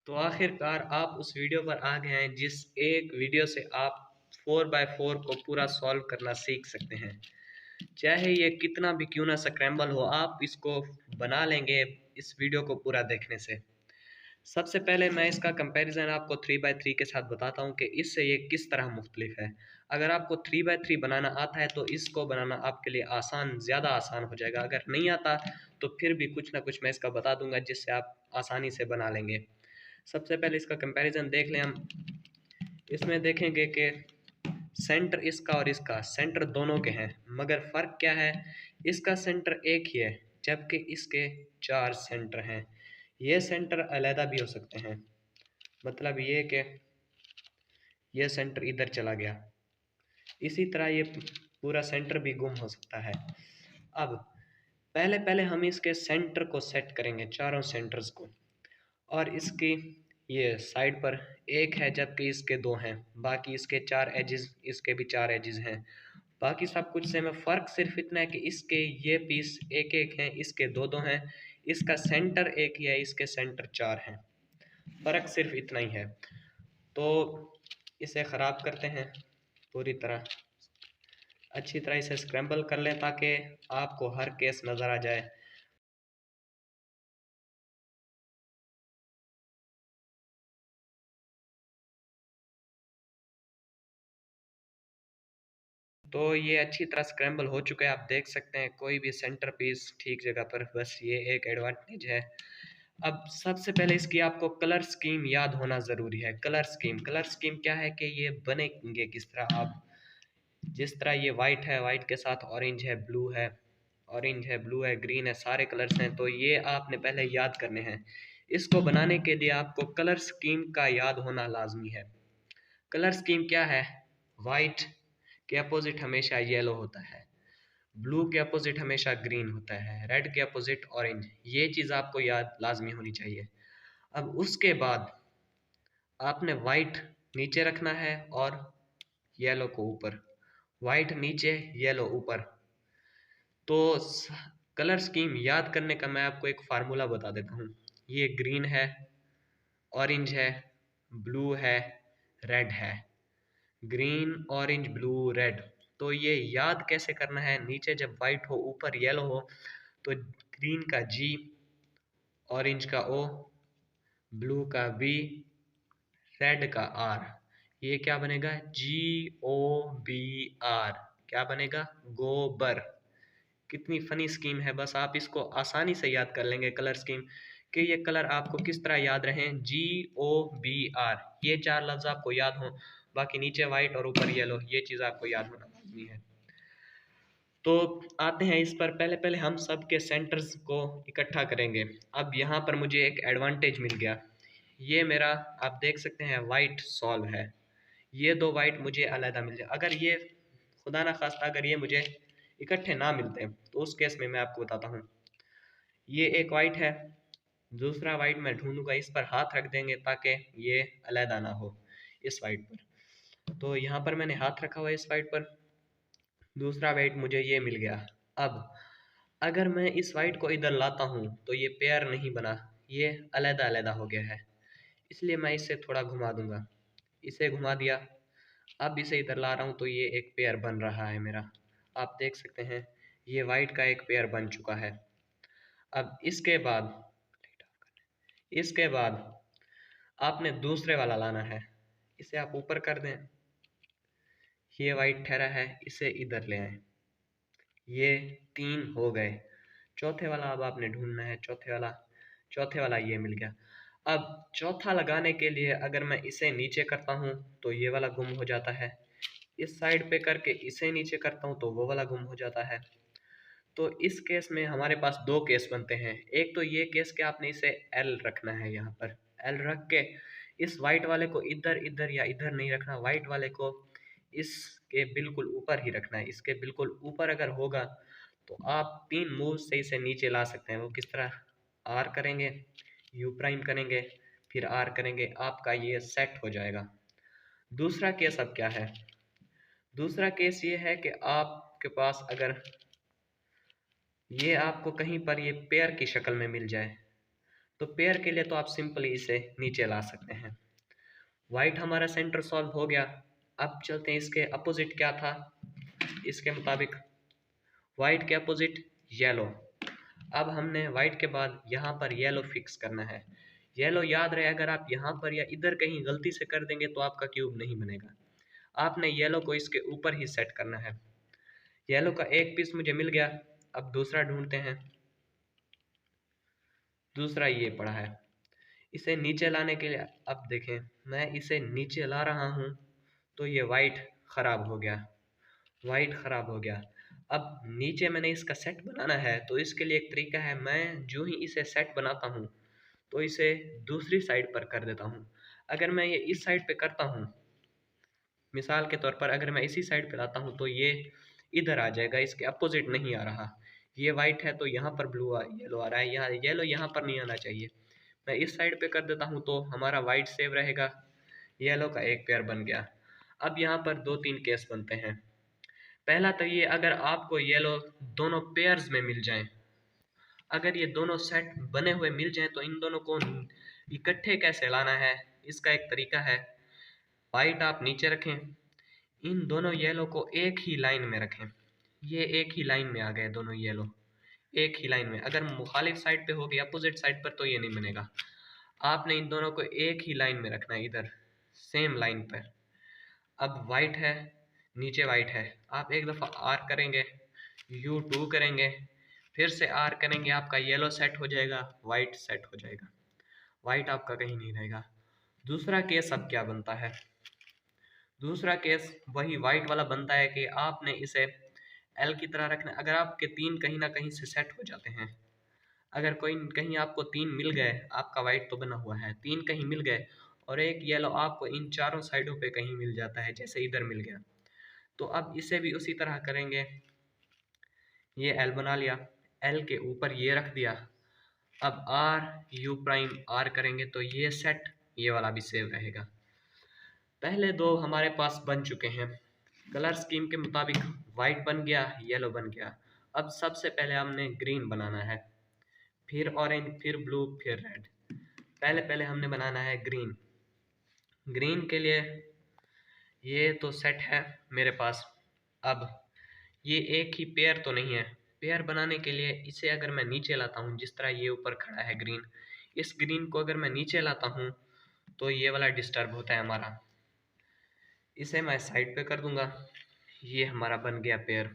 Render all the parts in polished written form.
तो आखिरकार आप उस वीडियो पर आ गए हैं जिस एक वीडियो से आप 4x4 को पूरा सॉल्व करना सीख सकते हैं। चाहे ये कितना भी क्यों ना स्क्रैम्बल हो, आप इसको बना लेंगे इस वीडियो को पूरा देखने से। सबसे पहले मैं इसका कंपैरिजन आपको 3x3 के साथ बताता हूँ कि इससे ये किस तरह मुख्तलिफ है। अगर आपको 3x3 बनाना आता है तो इसको बनाना आपके लिए ज़्यादा आसान हो जाएगा। अगर नहीं आता तो फिर भी कुछ ना कुछ मैं इसका बता दूंगा जिससे आप आसानी से बना लेंगे। सबसे पहले इसका कंपैरिजन देख लें हम। इसमें देखेंगे कि सेंटर इसका और इसका सेंटर दोनों के हैं, मगर फ़र्क क्या है, इसका सेंटर एक ही है जबकि इसके 4 सेंटर हैं। ये सेंटर अलहदा भी हो सकते हैं, मतलब ये कि ये सेंटर इधर चला गया, इसी तरह ये पूरा सेंटर भी गुम हो सकता है। अब पहले पहले हम इसके सेंटर को सेट करेंगे, चारों सेंटर्स को, और इसकी ये साइड पर एक है जबकि इसके दो हैं, बाकी इसके 4 एजेस, इसके भी 4 एजेस हैं। बाकी सब कुछ सेम है, फ़र्क सिर्फ इतना है कि इसके ये पीस एक एक हैं, इसके दो दो हैं, इसका सेंटर एक ही है, इसके सेंटर 4 हैं। फ़र्क सिर्फ इतना ही है। तो इसे ख़राब करते हैं पूरी तरह, अच्छी तरह इसे स्क्रैम्बल कर लें ताकि आपको हर केस नज़र आ जाए। तो ये अच्छी तरह स्क्रैम्बल हो चुका है, आप देख सकते हैं कोई भी सेंटर पीस ठीक जगह पर, बस ये एक एडवांटेज है। अब सबसे पहले इसकी आपको कलर स्कीम याद होना ज़रूरी है। कलर स्कीम क्या है कि ये बनेंगे किस तरह। आप जिस तरह ये वाइट है, वाइट के साथ ऑरेंज है, ब्लू है, ऑरेंज है, ब्लू है, ग्रीन है, सारे कलर्स हैं, तो ये आपने पहले याद करने हैं। इसको बनाने के लिए आपको कलर स्कीम का याद होना लाजमी है। कलर स्कीम क्या है, वाइट के अपोजिट हमेशा येलो होता है, ब्लू के अपोजिट हमेशा ग्रीन होता है, रेड के अपोजिट ऑरेंज। ये चीज़ आपको याद लाजमी होनी चाहिए। अब उसके बाद आपने वाइट नीचे रखना है और येलो को ऊपर, वाइट नीचे, येलो ऊपर। तो कलर स्कीम याद करने का मैं आपको एक फार्मूला बता देता हूँ। ये ग्रीन है, ऑरेंज है, ब्लू है, रेड है, ग्रीन ऑरेंज ब्लू रेड। तो ये याद कैसे करना है, नीचे जब वाइट हो ऊपर येलो हो तो ग्रीन का जी, ऑरेंज का ओ, ब्लू का बी, रेड का आर। ये क्या बनेगा, जी ओ बी आर, क्या बनेगा, गोबर। कितनी फनी स्कीम है, बस आप इसको आसानी से याद कर लेंगे कलर स्कीम कि ये कलर आपको किस तरह याद रहें, जी ओ बी आर, ये 4 लफ्ज़ आपको याद हों। बाकी नीचे वाइट और ऊपर येलो, ये चीज़ आपको याद होना लाजमी है। तो आते हैं इस पर, पहले पहले हम सब के सेंटर्स को इकट्ठा करेंगे। अब यहाँ पर मुझे एक एडवांटेज मिल गया, ये मेरा आप देख सकते हैं वाइट सॉल्व है, ये दो वाइट मुझे अलहदा मिल जाए। अगर ये खुदा ना खास्ता अगर ये मुझे इकट्ठे ना मिलते तो उस केस में मैं आपको बताता हूँ। ये एक वाइट है, दूसरा वाइट मैं ढूंढूंगा, इस पर हाथ रख देंगे ताकि ये अलहदा ना हो इस वाइट पर। तो यहाँ पर मैंने हाथ रखा हुआ है इस वाइट पर, दूसरा वाइट मुझे ये मिल गया। अब अगर मैं इस वाइट को इधर लाता हूँ तो ये पेयर नहीं बना, ये अलहदा अलहदा हो गया है, इसलिए मैं इसे थोड़ा घुमा दूंगा, इसे घुमा दिया। अब इसे इधर ला रहा हूँ तो ये एक पेयर बन रहा है मेरा, आप देख सकते हैं ये वाइट का एक पेयर बन चुका है। अब इसके बाद आपने दूसरे वाला लाना है, इसे आप ऊपर कर दें, ये वाइट ठहरा है, इसे इधर ले आए, ये 3 हो गए। चौथे वाला अब आपने ढूंढना है, चौथे वाला ये मिल गया। अब चौथा लगाने के लिए अगर मैं इसे नीचे करता हूँ तो ये वाला गुम हो जाता है, इस साइड पे करके इसे नीचे करता हूँ तो वो वाला गुम हो जाता है। तो इस केस में हमारे पास 2 केस बनते हैं। एक तो ये केस कि आपने इसे एल रखना है, यहाँ पर एल रख के इस वाइट वाले को इधर इधर या इधर नहीं रखना, वाइट वाले को इसके बिल्कुल ऊपर ही रखना है। इसके बिल्कुल ऊपर अगर होगा तो आप 3 मूव से इसे नीचे ला सकते हैं। वो किस तरह, आर करेंगे, यू प्राइम करेंगे, फिर आर करेंगे, आपका ये सेट हो जाएगा। दूसरा केस अब क्या है, दूसरा केस ये है कि आपके पास अगर ये आपको कहीं पर ये पेयर की शक्ल में मिल जाए तो पेयर के लिए तो आप सिंपली इसे नीचे ला सकते हैं। वाइट हमारा सेंटर सॉल्व हो गया। अब चलते हैं इसके अपोजिट क्या था। इसके मुताबिक वाइट के अपोजिट येलो। अब हमने वाइट के बाद यहाँ पर येलो फिक्स करना है। येलो याद रहे, अगर आप यहाँ पर या इधर कहीं गलती से कर देंगे तो आपका क्यूब नहीं बनेगा। आपने येलो को इसके ऊपर ही सेट करना है। येलो का एक पीस मुझे मिल गया। अब दूसरा ढूंढते हैं। दूसरा ये पड़ा है। इसे नीचे लाने के लिए अब देखें, मैं इसे नीचे ला रहा हूँ तो ये वाइट खराब हो गया। वाइट खराब हो गया। अब नीचे मैंने इसका सेट बनाना है, तो इसके लिए एक तरीका है। मैं जो ही इसे सेट बनाता हूँ तो इसे दूसरी साइड पर कर देता हूँ। अगर मैं ये इस साइड पे करता हूँ, मिसाल के तौर पर अगर मैं इसी साइड पे लाता हूँ तो ये इधर आ जाएगा, इसके अपोजिट नहीं आ रहा। ये वाइट है तो यहाँ पर येलो आ रहा है, यहाँ येलो यहाँ पर नहीं आना चाहिए। मैं इस साइड पे कर देता हूँ तो हमारा वाइट सेव रहेगा। येलो का एक पेयर बन गया। अब यहाँ पर दो तीन केस बनते हैं। पहला तो ये, अगर आपको येलो दोनों पेयर्स में मिल जाएं, अगर ये दोनों सेट बने हुए मिल जाएं तो इन दोनों को इकट्ठे कैसे लाना है, इसका एक तरीका है। वाइट आप नीचे रखें, इन दोनों येलो को एक ही लाइन में रखें। ये एक ही लाइन में आ गए दोनों येलो, एक ही लाइन में। अगर मुखालिफ साइड पे होगी, अपोजिट साइड पर, तो ये नहीं बनेगा। आपने इन दोनों को एक ही लाइन में रखना है, इधर सेम लाइन पर। अब वाइट है, नीचे वाइट है, आप एक दफ़ा आर करेंगे, U2 करेंगे, फिर से आर करेंगे, आपका येलो सेट हो जाएगा, वाइट सेट हो जाएगा। वाइट आपका कहीं नहीं रहेगा। दूसरा केस अब क्या बनता है। दूसरा केस वही वाइट वाला बनता है कि आपने इसे एल की तरह रखना। अगर आपके तीन कहीं ना कहीं से सेट हो जाते हैं, अगर कोई कहीं आपको तीन मिल गए, आपका वाइट तो बना हुआ है, तीन कहीं मिल गए और एक येलो आपको इन चारों साइडों पे कहीं मिल जाता है, जैसे इधर मिल गया, तो अब इसे भी उसी तरह करेंगे। ये एल बना लिया, एल के ऊपर ये रख दिया। अब आर यू प्राइम आर करेंगे तो ये सेट, ये वाला भी सेव रहेगा। पहले दो हमारे पास बन चुके हैं। कलर स्कीम के मुताबिक वाइट बन गया, येलो बन गया। अब सबसे पहले हमने ग्रीन बनाना है, फिर ऑरेंज, फिर ब्लू, फिर रेड। पहले पहले हमने बनाना है ग्रीन। ग्रीन के लिए ये तो सेट है मेरे पास। अब ये एक ही पेयर तो नहीं है। पेयर बनाने के लिए इसे अगर मैं नीचे लाता हूँ, जिस तरह ये ऊपर खड़ा है ग्रीन, इस ग्रीन को अगर मैं नीचे लाता हूँ तो ये वाला डिस्टर्ब होता है हमारा। इसे मैं साइड पे कर दूंगा। ये हमारा बन गया पेयर,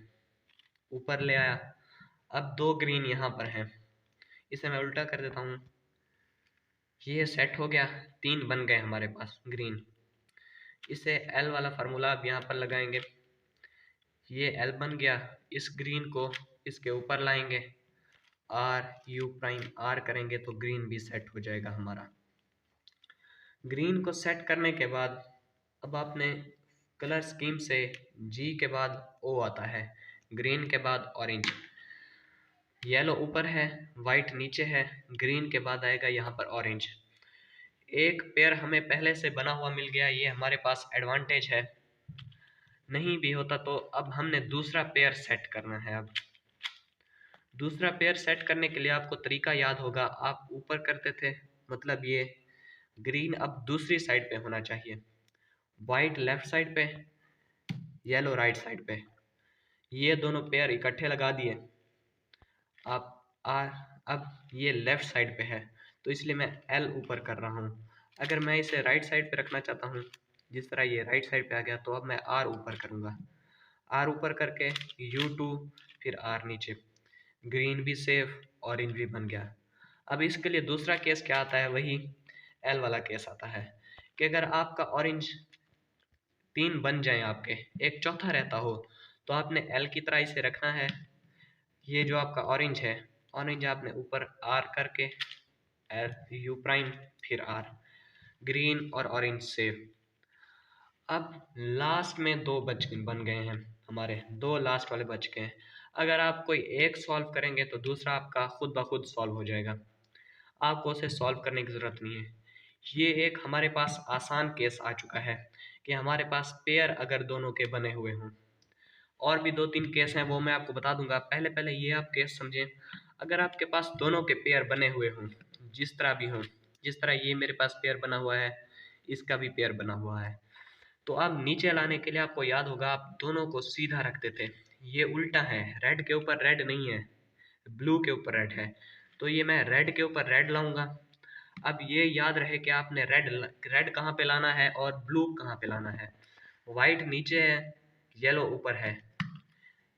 ऊपर ले आया। अब दो ग्रीन यहाँ पर हैं, इसे मैं उल्टा कर देता हूँ, ये सेट हो गया, तीन बन गए हमारे पास ग्रीन। इसे एल वाला फार्मूला अब यहाँ पर लगाएंगे, ये एल बन गया। इस ग्रीन को इसके ऊपर लाएंगे, आर यू प्राइम आर करेंगे तो ग्रीन भी सेट हो जाएगा हमारा। ग्रीन को सेट करने के बाद अब आपने कलर स्कीम से जी के बाद ओ आता है, ग्रीन के बाद ऑरेंज, येलो ऊपर है, वाइट नीचे है, ग्रीन के बाद आएगा यहाँ पर ऑरेंज। एक पेयर हमें पहले से बना हुआ मिल गया, ये हमारे पास एडवांटेज है। नहीं भी होता तो अब हमने दूसरा पेयर सेट करना है। अब दूसरा पेयर सेट करने के लिए आपको तरीका याद होगा, आप ऊपर करते थे, मतलब ये ग्रीन अब दूसरी साइड पे होना चाहिए, वाइट लेफ्ट साइड पे, येलो राइट साइड पे। ये दोनों पेयर इकट्ठे लगा दिए। आप अब ये लेफ्ट साइड पे है तो इसलिए मैं एल ऊपर कर रहा हूँ। अगर मैं इसे राइट साइड पे रखना चाहता हूँ, जिस तरह ये राइट साइड पे आ गया, तो अब मैं आर ऊपर करूँगा। आर ऊपर करके U2, फिर आर नीचे, ग्रीन भी सेफ, ऑरेंज भी बन गया। अब इसके लिए दूसरा केस क्या आता है, वही एल वाला केस आता है कि अगर आपका ऑरेंज तीन बन जाए, आपके एक चौथा रहता हो, तो आपने एल की तरह इसे रखना है। ये जो आपका ऑरेंज है, ऑरेंज आपने ऊपर आर करके एल यू प्राइम फिर आर, ग्रीन और ऑरेंज सेव। अब लास्ट में दो बन गए हैं हमारे, दो लास्ट वाले बच गए हैं। अगर आप कोई एक सॉल्व करेंगे तो दूसरा आपका खुद ब खुद सॉल्व हो जाएगा, आपको उसे सॉल्व करने की ज़रूरत नहीं है। ये एक हमारे पास आसान केस आ चुका है कि हमारे पास पेयर अगर दोनों के बने हुए हों। और भी दो तीन केस हैं, वो मैं आपको बता दूंगा। पहले पहले ये आप केस समझें। अगर आपके पास दोनों के पेयर बने हुए हों, जिस तरह भी हो, जिस तरह ये मेरे पास पेयर बना हुआ है, इसका भी पेयर बना हुआ है। तो अब नीचे लाने के लिए आपको याद होगा आप दोनों को सीधा रखते थे, ये उल्टा है, रेड के ऊपर रेड नहीं है, ब्लू के ऊपर रेड है। तो ये मैं रेड के ऊपर रेड लाऊंगा। अब ये याद रहे कि आपने रेड रेड कहाँ पे लाना है और ब्लू कहाँ पे लाना है। वाइट नीचे है, येलो ऊपर है,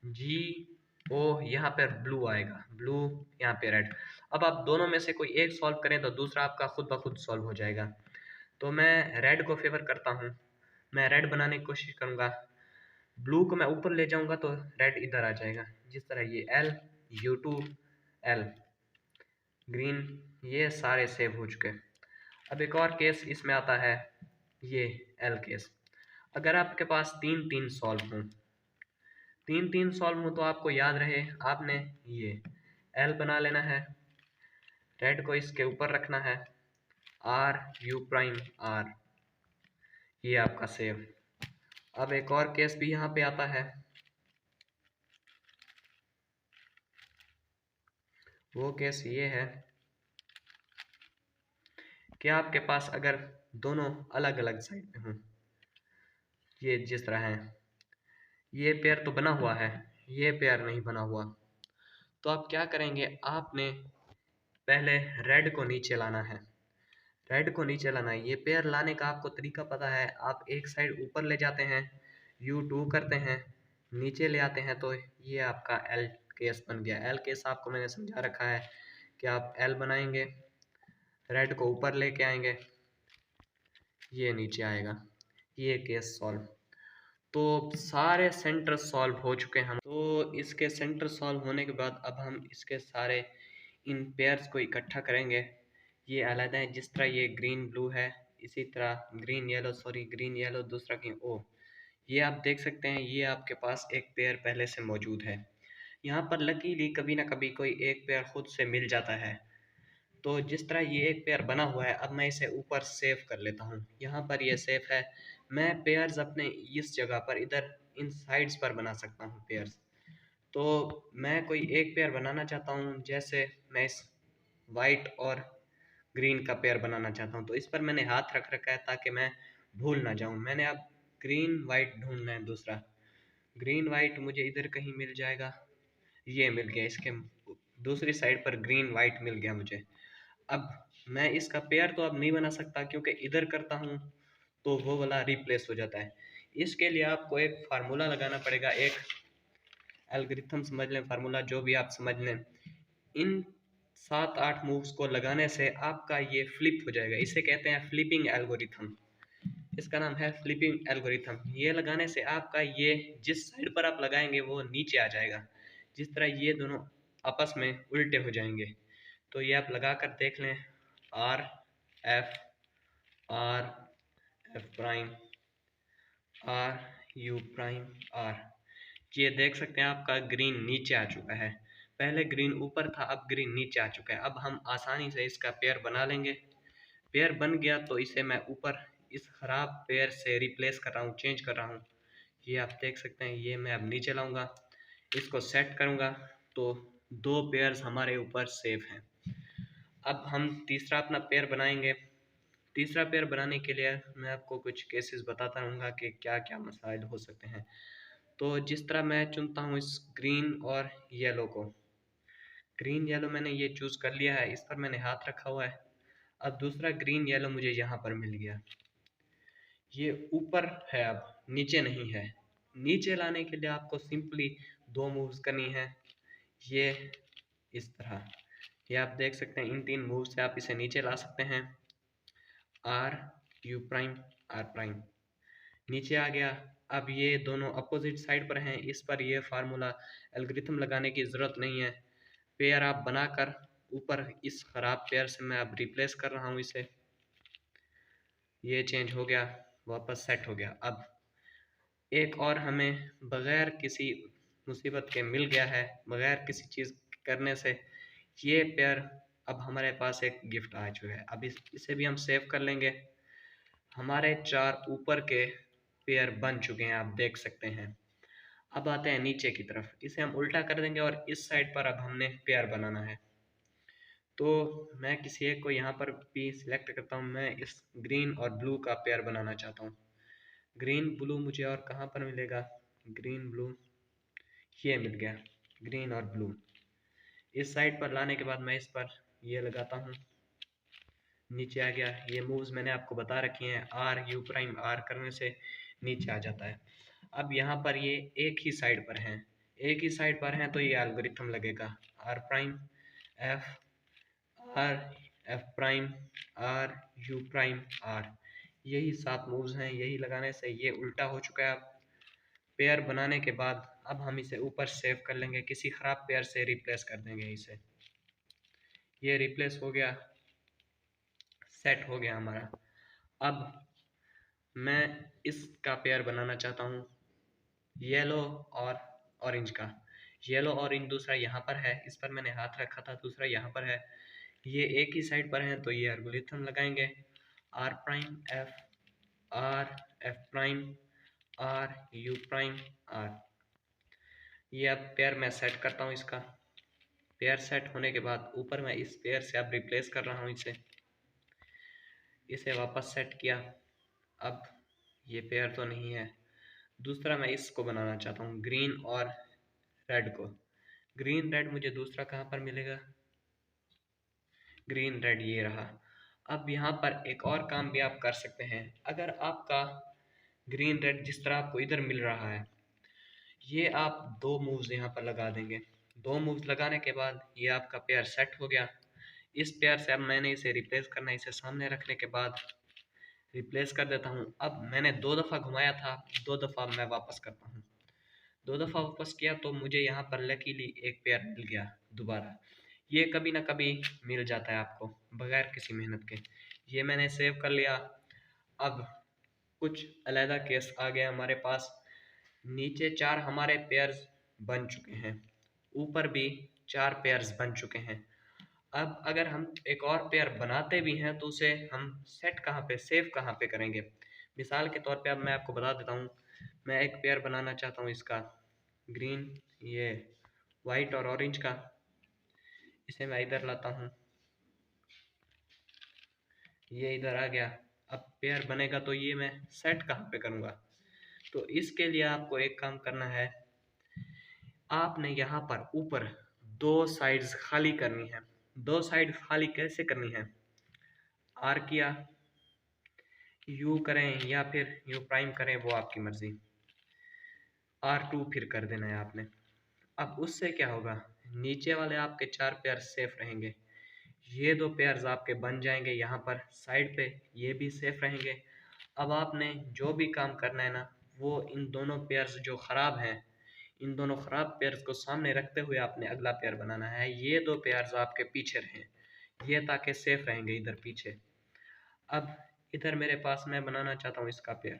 जी ओ यहाँ पर ब्लू आएगा, ब्लू यहाँ पे रेड। अब आप दोनों में से कोई एक सॉल्व करें तो दूसरा आपका खुद ब खुद सॉल्व हो जाएगा। तो मैं रेड को फेवर करता हूँ, मैं रेड बनाने की कोशिश करूँगा। ब्लू को मैं ऊपर ले जाऊंगा तो रेड इधर आ जाएगा, जिस तरह ये L U two L green, ये सारे सेव हो चुके हैं। अब एक और केस इसमें आता है, ये एल केस। अगर आपके पास तीन तीन सॉल्व हों, तीन तीन सॉल्व हो तो आपको याद रहे आपने ये एल बना लेना है, रेड को इसके ऊपर रखना है, आर यू प्राइम आर, ये आपका सेव। अब एक और केस भी यहाँ पे आता है, वो केस ये है कि आपके पास अगर दोनों अलग अलग साइड पे हों, ये जिस तरह है, ये पेयर तो बना हुआ है, ये पेयर नहीं बना हुआ, तो आप क्या करेंगे, आपने पहले रेड को नीचे लाना है, रेड को नीचे लाना है। ये पेयर लाने का आपको तरीका पता है, आप एक साइड ऊपर ले जाते हैं, U2 करते हैं, नीचे ले आते हैं, तो ये आपका एल केस बन गया। एल केस आपको मैंने समझा रखा है कि आप एल बनाएंगे, रेड को ऊपर लेके आएंगे, ये नीचे आएगा, ये केस सॉल्व। तो सारे सेंटर सॉल्व हो चुके हैं हम। तो इसके सेंटर सॉल्व होने के बाद अब हम इसके सारे इन पेयर्स को इकट्ठा करेंगे। ये अलग है, जिस तरह ये ग्रीन ब्लू है, इसी तरह green yellow, sorry green yellow दूसरा की ओ, ये आप देख सकते हैं, ये आपके पास एक पेयर पहले से मौजूद है। यहाँ पर लकीली कभी ना कभी कोई एक पेयर खुद से मिल जाता है। तो जिस तरह ये एक पेयर बना हुआ है, अब मैं इसे ऊपर सेव कर लेता हूँ, यहाँ पर ये सेफ है। मैं पेयर्स अपने इस जगह पर इधर इन साइड्स पर बना सकता हूँ पेयर्स। तो मैं कोई एक पेयर बनाना चाहता हूँ, जैसे मैं इस वाइट और ग्रीन का पेयर बनाना चाहता हूँ, तो इस पर मैंने हाथ रख रखा है ताकि मैं भूल ना जाऊँ। मैंने अब ग्रीन वाइट ढूंढना है दूसरा, ग्रीन वाइट मुझे इधर कहीं मिल जाएगा, ये मिल गया, इसके दूसरी साइड पर ग्रीन वाइट मिल गया मुझे। अब मैं इसका पेयर तो अब नहीं बना सकता, क्योंकि इधर करता हूँ तो वो वाला रिप्लेस हो जाता है। इसके लिए आपको एक फार्मूला लगाना पड़ेगा, एक एल्गोरिथम समझ लें, फार्मूला जो भी आप समझ लें। इन 7-8 मूव्स को लगाने से आपका ये फ्लिप हो जाएगा, इसे कहते हैं फ्लिपिंग एल्गोरिथम। इसका नाम है फ्लिपिंग एल्गोरिथम। ये लगाने से आपका ये जिस साइड पर आप लगाएंगे वो नीचे आ जाएगा, जिस तरह ये दोनों आपस में उल्टे हो जाएंगे। तो ये आप लगा कर देख लें, R F R F prime R U prime R, ये देख सकते हैं आपका ग्रीन नीचे आ चुका है। पहले ग्रीन ऊपर था, अब ग्रीन नीचे आ चुका है। अब हम आसानी से इसका पेयर बना लेंगे। पेयर बन गया तो इसे मैं ऊपर इस खराब पेयर से रिप्लेस कर रहा हूँ, चेंज कर रहा हूँ। ये आप देख सकते हैं, ये मैं अब नीचे लाऊंगा, इसको सेट करूँगा, तो दो पेयर्स हमारे ऊपर सेफ हैं। अब हम तीसरा अपना पेयर बनाएंगे। तीसरा पेयर बनाने के लिए मैं आपको कुछ केसेस बताता रहूँगा कि क्या क्या मसाइल हो सकते हैं। तो जिस तरह मैं चुनता हूँ इस ग्रीन और येलो को, ग्रीन येलो मैंने ये चूज़ कर लिया है, इस पर मैंने हाथ रखा हुआ है। अब दूसरा ग्रीन येलो मुझे यहाँ पर मिल गया, ये ऊपर है, अब नीचे नहीं है। नीचे लाने के लिए आपको सिंपली दो मूव्स करनी है, ये इस तरह, ये आप देख सकते हैं, इन तीन मूव से आप इसे नीचे ला सकते हैं। R U prime R prime नीचे आ गया। अब ये दोनों अपोजिट साइड पर हैं, इस पर ये फार्मूला एल्गोरिथम लगाने की ज़रूरत नहीं है। पेयर आप बनाकर ऊपर इस ख़राब पेयर से मैं अब रिप्लेस कर रहा हूँ इसे, ये चेंज हो गया, वापस सेट हो गया। अब एक और हमें बग़ैर किसी मुसीबत के मिल गया है, बग़ैर किसी चीज़ करने से ये पेयर अब हमारे पास एक गिफ्ट आ चुका है। अब इसे भी हम सेव कर लेंगे। हमारे चार ऊपर के पेयर बन चुके हैं, आप देख सकते हैं। अब आते हैं नीचे की तरफ, इसे हम उल्टा कर देंगे और इस साइड पर अब हमने पेयर बनाना है। तो मैं किसी एक को यहाँ पर भी सिलेक्ट करता हूँ। मैं इस ग्रीन और ब्लू का पेयर बनाना चाहता हूँ। ग्रीन ब्लू मुझे और कहाँ पर मिलेगा? ग्रीन ब्लू, ये मिल गया, ग्रीन और ब्लू। इस साइड पर लाने के बाद मैं इस पर ये लगाता हूँ, नीचे आ गया। ये मूव्स मैंने आपको बता रखी हैं, आर यू प्राइम आर करने से नीचे आ जाता है। अब यहाँ पर ये एक ही साइड पर हैं, एक ही साइड पर हैं, तो ये एल्गोरिथम लगेगा R prime F R F prime R U prime R. यही 7 मूव्स हैं, यही लगाने से ये उल्टा हो चुका है। अब पेयर बनाने के बाद अब हम इसे ऊपर सेव कर लेंगे, किसी ख़राब पेयर से रिप्लेस कर देंगे इसे। ये रिप्लेस हो गया, सेट हो गया हमारा। अब मैं इसका पेयर बनाना चाहता हूँ येलो और ऑरेंज का। येलो ऑरेंज दूसरा यहाँ पर है, इस पर मैंने हाथ रखा था, दूसरा यहाँ पर है। ये एक ही साइड पर है, तो ये एल्गोरिथम लगाएंगे R prime F prime R U prime R. ये अब पेयर मैं सेट करता हूँ इसका। पेयर सेट होने के बाद ऊपर मैं इस पेयर से अब रिप्लेस कर रहा हूँ इसे वापस सेट किया। अब ये पेयर तो नहीं है, दूसरा मैं इसको बनाना चाहता हूँ ग्रीन और रेड को। ग्रीन रेड मुझे दूसरा कहाँ पर मिलेगा? ग्रीन रेड ये रहा। अब यहाँ पर एक और काम भी आप कर सकते हैं। अगर आपका ग्रीन रेड जिस तरह आपको इधर मिल रहा है, ये आप 2 मूव्स यहाँ पर लगा देंगे। 2 मूव्स लगाने के बाद ये आपका पेयर सेट हो गया। इस पेयर से अब मैंने इसे रिप्लेस करना है, इसे सामने रखने के बाद रिप्लेस कर देता हूँ। अब मैंने 2 दफ़ा घुमाया था, 2 दफ़ा मैं वापस करता हूँ। 2 दफ़ा वापस किया तो मुझे यहाँ पर लकीली एक पेयर मिल गया दोबारा। ये कभी ना कभी मिल जाता है आपको बगैर किसी मेहनत के। ये मैंने सेव कर लिया। अब कुछ अलहदा केस आ गया हमारे पास। नीचे 4 हमारे पेयर्स बन चुके हैं, ऊपर भी 4 पेयर्स बन चुके हैं। अब अगर हम एक और पेयर बनाते भी हैं तो उसे हम सेट कहाँ पे, सेव कहाँ पे करेंगे? मिसाल के तौर पे अब मैं आपको बता देता हूँ। मैं एक पेयर बनाना चाहता हूँ इसका ग्रीन, ये वाइट और ऑरेंज का। इसे मैं इधर लाता हूँ, ये इधर आ गया। अब पेयर बनेगा तो ये मैं सेट कहाँ पे करूँगा? तो इसके लिए आपको एक काम करना है। आपने यहाँ पर ऊपर 2 साइड्स खाली करनी है। 2 साइड खाली कैसे करनी है? आर किया, यू करें या फिर यू प्राइम करें, वो आपकी मर्जी। R2 फिर कर देना है आपने। अब उससे क्या होगा? नीचे वाले आपके 4 पेयर सेफ रहेंगे। ये 2 पेयर्स आपके बन जाएंगे यहाँ पर साइड पे, ये भी सेफ रहेंगे। अब आपने जो भी काम करना है ना, वो इन दोनों पेयर्स जो ख़राब हैं, इन दोनों ख़राब पेयर्स को सामने रखते हुए आपने अगला पेयर बनाना है। ये 2 पेयर्स आपके पीछे रहें, ये ताकि सेफ रहेंगे इधर पीछे। अब इधर मेरे पास मैं बनाना चाहता हूँ इसका पेयर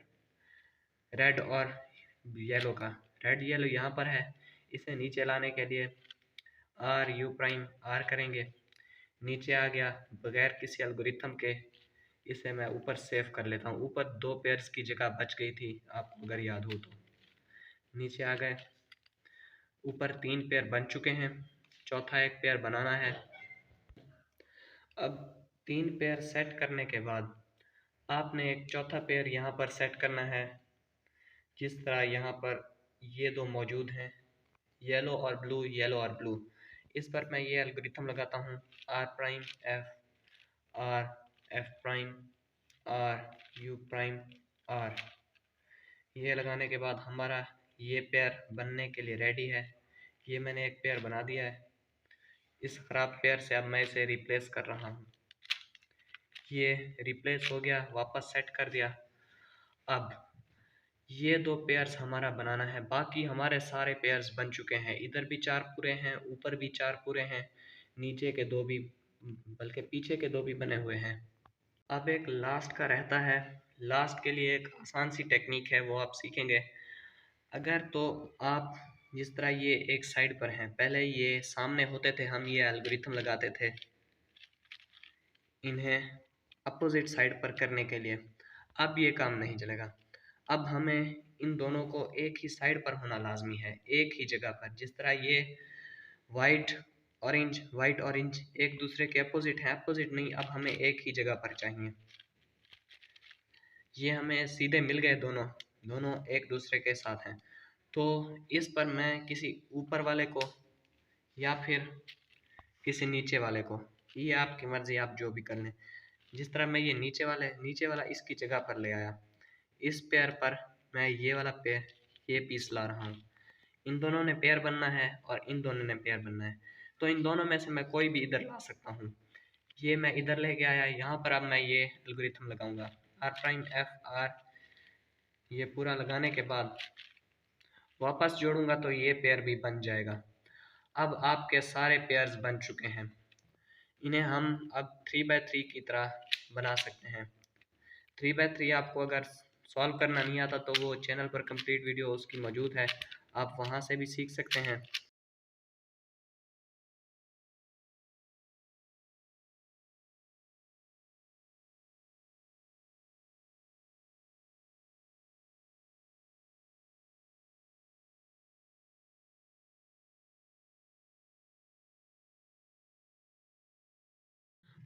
रेड और येलो का। रेड येलो यहाँ पर है, इसे नीचे लाने के लिए आर यू प्राइम आर करेंगे, नीचे आ गया बगैर किसी एल्गोरिथम के। इसे मैं ऊपर सेव कर लेता हूँ। ऊपर 2 पेयर्स की जगह बच गई थी, आपको अगर याद हो तो। नीचे आ गए, ऊपर 3 पेयर बन चुके हैं, चौथा एक पेयर बनाना है। अब 3 पेयर सेट करने के बाद आपने एक चौथा पेयर यहाँ पर सेट करना है। जिस तरह यहाँ पर ये 2 मौजूद हैं, येलो और ब्लू, येलो और ब्लू। इस पर मैं ये एल्गोरिथम लगाता हूँ R prime F prime R U prime R. ये लगाने के बाद हमारा ये पेयर बनने के लिए रेडी है। ये मैंने एक पेयर बना दिया है। इस ख़राब पेयर से अब मैं इसे रिप्लेस कर रहा हूँ। ये रिप्लेस हो गया, वापस सेट कर दिया। अब ये 2 पेयर्स हमारा बनाना है, बाकी हमारे सारे पेयर्स बन चुके हैं। इधर भी 4 पूरे हैं, ऊपर भी 4 पूरे हैं, नीचे के 2 भी, बल्कि पीछे के 2 भी बने हुए हैं। अब एक लास्ट का रहता है। लास्ट के लिए एक आसान सी टेक्निक है, वो आप सीखेंगे। अगर तो आप जिस तरह ये एक साइड पर हैं, पहले ये सामने होते थे, हम ये एल्गोरिथम लगाते थे इन्हें अपोजिट साइड पर करने के लिए। अब ये काम नहीं चलेगा। अब हमें इन दोनों को एक ही साइड पर होना लाजमी है, एक ही जगह पर। जिस तरह ये वाइट ऑरेंज वाइट ऑरेंज एक दूसरे के अपोजिट हैं, अपोजिट नहीं, अब हमें एक ही जगह पर चाहिए। ये हमें सीधे मिल गए, दोनों दोनों एक दूसरे के साथ हैं। तो इस पर मैं किसी ऊपर वाले को या फिर किसी नीचे वाले को, ये आपकी मर्जी, आप जो भी कर लें। जिस तरह मैं ये नीचे वाला इसकी जगह पर ले आया, इस पेयर पर मैं ये वाला पेयर, ये पीस ला रहा हूँ। इन दोनों ने पेयर बनना है और इन दोनों ने पेयर बनना है, तो इन दोनों में से मैं कोई भी इधर ला सकता हूँ। ये मैं इधर लेके आया, यहाँ पर अब मैं ये एल्गोरिथम लगाऊंगा, आर प्राइम एफ आर, ये पूरा लगाने के बाद वापस जोड़ूंगा तो ये पेयर भी बन जाएगा। अब आपके सारे पेयर्स बन चुके हैं, इन्हें हम अब 3x3 की तरह बना सकते हैं। 3x3 आपको अगर सॉल्व करना नहीं आता तो वो चैनल पर कंप्लीट वीडियो उसकी मौजूद है, आप वहाँ से भी सीख सकते हैं।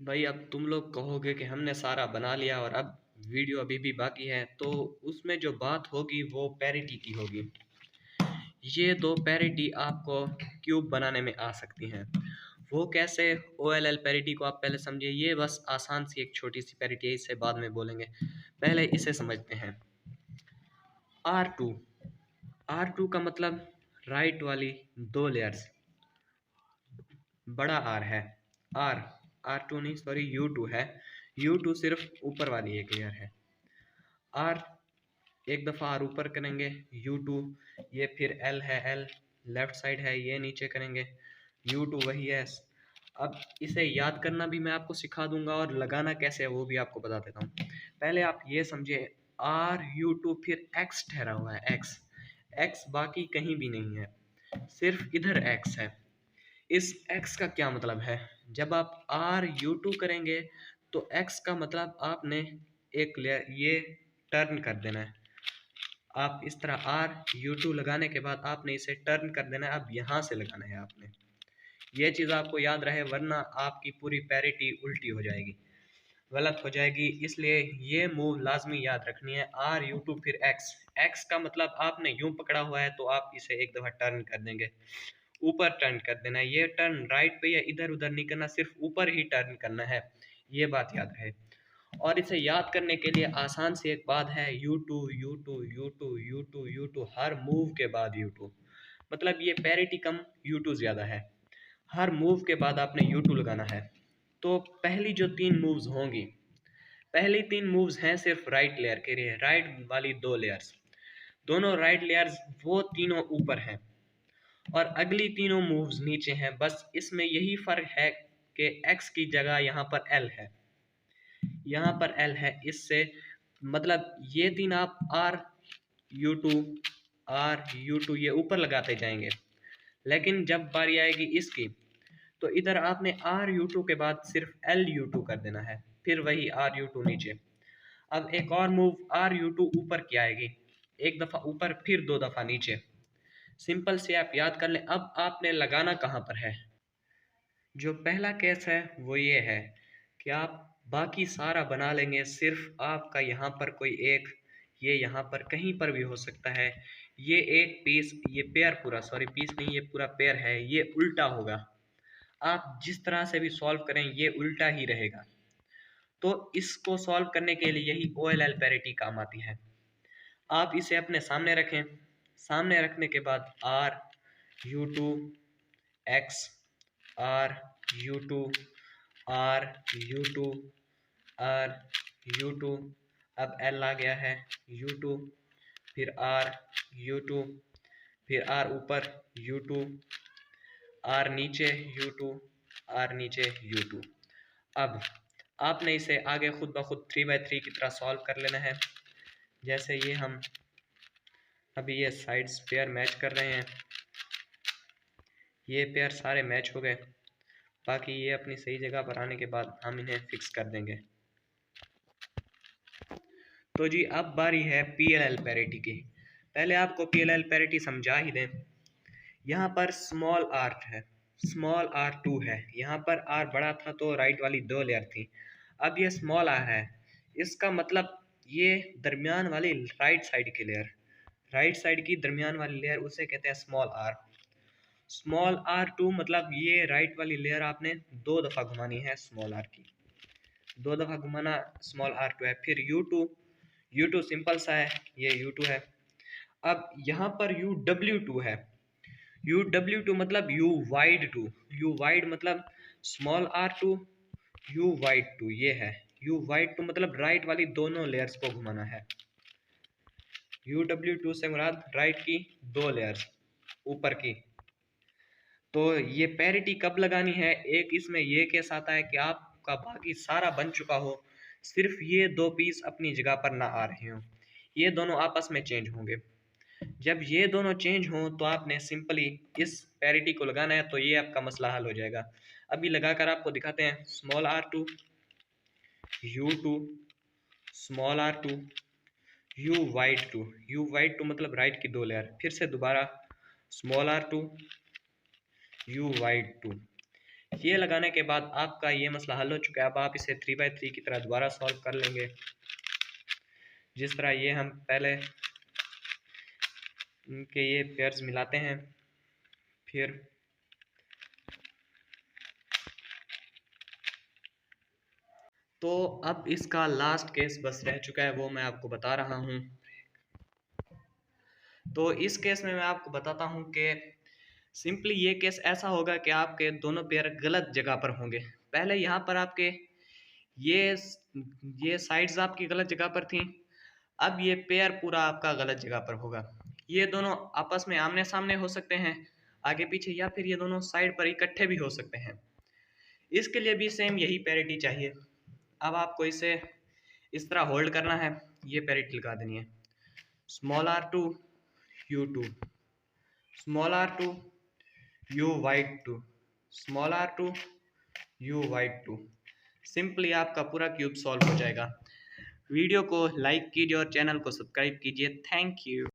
भाई अब तुम लोग कहोगे कि हमने सारा बना लिया और अब वीडियो अभी भी बाकी है, तो उसमें जो बात होगी वो पैरिटी की होगी। ये दो पैरिटी आपको क्यूब बनाने में आ सकती हैं। वो कैसे? ओ एल एल पैरिटी को आप पहले समझिए, ये बस आसान सी एक छोटी सी पैरिटी है, इसे बाद में बोलेंगे, पहले इसे समझते हैं। R2, R2 का मतलब राइट वाली दो लेयर्स, बड़ा R है, R, R2 नहीं सॉरी U2 है, U2 सिर्फ ऊपर वाली एक लेयर है। R एक दफ़ा R ऊपर करेंगे, U2 ये फिर L है, L लेफ्ट साइड है, ये नीचे करेंगे, U2 वही है। अब इसे याद करना भी मैं आपको सिखा दूंगा और लगाना कैसे है वो भी आपको बता देता हूँ। पहले आप ये समझिए, RU2 फिर X ठहरा हुआ है, X, X बाकी कहीं भी नहीं है, सिर्फ इधर X है। इस X का क्या मतलब है? जब आप RU2 करेंगे तो X का मतलब आपने एक लेयर ये टर्न कर देना है। आप इस तरह RU2 लगाने के बाद आपने इसे टर्न कर देना है, अब यहाँ से लगाना है आपने। ये चीज़ आपको याद रहे, वरना आपकी पूरी पैरिटी उल्टी हो जाएगी, गलत हो जाएगी, इसलिए ये मूव लाजमी याद रखनी है। RU2 फिर X, X का मतलब आपने यूं पकड़ा हुआ है तो आप इसे एक दफ़ा टर्न कर देंगे, ऊपर टर्न कर देना है। ये टर्न राइट पे या इधर उधर नहीं करना, सिर्फ ऊपर ही टर्न करना है, ये बात याद रहे। और इसे याद करने के लिए आसान सी एक बात है, U2 U2 U2 U2 U2, हर मूव के बाद U2, मतलब ये पैरिटी कम U2 ज़्यादा है, हर मूव के बाद आपने U2 लगाना है। तो पहली जो 3 मूव्स होंगी, पहली 3 मूव्स हैं सिर्फ राइट लेयर के लिए, राइट वाली दो लेयर्स, दोनों राइट लेयर्स वो तीनों ऊपर हैं और अगली तीनों मूव्स नीचे हैं। बस इसमें यही फ़र्क है कि X की जगह यहाँ पर L है, यहाँ पर L है, इससे मतलब ये तीन आप RU2 RU2 ये ऊपर लगाते जाएंगे, लेकिन जब बारी आएगी इसकी तो इधर आपने RU2 के बाद सिर्फ LU2 कर देना है, फिर वही RU2 नीचे। अब एक और मूव RU2 ऊपर की आएगी, एक दफ़ा ऊपर फिर दो दफ़ा नीचे, सिंपल से आप याद कर लें। अब आपने लगाना कहाँ पर है? जो पहला केस है वो ये है कि आप बाकी सारा बना लेंगे, सिर्फ आपका यहाँ पर कोई एक, ये यहाँ पर कहीं पर भी हो सकता है, ये एक पीस, ये पेयर पूरा, सॉरी पीस नहीं ये पूरा पेयर है, ये उल्टा होगा। आप जिस तरह से भी सॉल्व करें ये उल्टा ही रहेगा। तो इसको सॉल्व करने के लिए यही OLL पैरिटी काम आती है। आप इसे अपने सामने रखें, सामने रखने के बाद RU2 X RU2 RU2 RU2, अब L आ गया है, U2 फिर RU2 फिर R ऊपर U2 R नीचे U2 R नीचे U2। अब आपने इसे आगे खुद ब खुद 3x3 की तरह सॉल्व कर लेना है। जैसे ये हम अभी ये साइड्स पेयर मैच कर रहे हैं, ये पेयर सारे मैच हो गए, बाकी ये अपनी सही जगह पर आने के बाद हम इन्हें फिक्स कर देंगे। तो जी अब बारी है PLL पैरिटी की। पहले आपको PLL पैरिटी समझा ही दें। यहाँ पर स्मॉल r है, स्मॉल आर टू है। यहाँ पर आर बड़ा था तो राइट वाली 2 लेयर थी, अब ये स्मॉल आर है। इसका मतलब ये दरमियान वाली राइट साइड की लेयर, राइट साइड की दरमियान वाली लेयर, उसे कहते हैं small R. Small are two मतलब ये राइट वाली लेयर आपने 2 दफ़ा घुमानी है स्मॉल आर की, 2 दफ़ा घुमाना स्मॉल आर टू है। फिर यू टू सिंपल सा है, ये यू टू है। अब यहाँ पर यू डब्ल्यू टू है। यू डब्ल्यू टू मतलब u wide two, you wide मतलब small are two you wide two, ये है यू वाइड टू मतलब राइट वाली दोनों लेयर्स को घुमाना है। यू डब्ल्यू टू से मुराद राइट की 2 लेयर्स ऊपर की। तो ये पैरिटी कब लगानी है, एक इसमें ये केस आता है कि आपका बाकी सारा बन चुका हो, सिर्फ ये 2 पीस अपनी जगह पर ना आ रहे हो, ये दोनों आपस में चेंज होंगे। जब ये दोनों चेंज हों तो आपने सिंपली इस पैरिटी को लगाना है, तो ये आपका मसला हल हो जाएगा। अभी लगाकर आपको दिखाते हैं। Small are two U two small are two you wide two मतलब राइट की 2 लेयर, फिर से दोबारा small are two you wide two. ये लगाने के बाद आपका ये मसला हल हो चुका है। अब आप इसे 3x3 की तरह दोबारा सॉल्व कर लेंगे, जिस तरह ये हम पहले इनके ये पेयर्स मिलाते हैं। फिर तो अब इसका लास्ट केस बस रह चुका है, वो मैं आपको बता रहा हूँ। तो इस केस में मैं आपको बताता हूँ कि सिंपली ये केस ऐसा होगा कि आपके दोनों पेयर गलत जगह पर होंगे। पहले यहाँ पर आपके ये साइड्स आपकी गलत जगह पर थी, अब ये पेयर पूरा आपका गलत जगह पर होगा। ये दोनों आपस में आमने सामने हो सकते हैं, आगे पीछे, या फिर ये दोनों साइड पर इकट्ठे भी हो सकते हैं। इसके लिए भी सेम यही पैरिटी चाहिए। अब आपको इसे इस तरह होल्ड करना है, ये पैरिटी लगा देनी है। Small are two U two small are two you wide two small are two you wide two. Simply आपका पूरा क्यूब सॉल्व हो जाएगा। वीडियो को लाइक कीजिए और चैनल को सब्सक्राइब कीजिए। Thank you.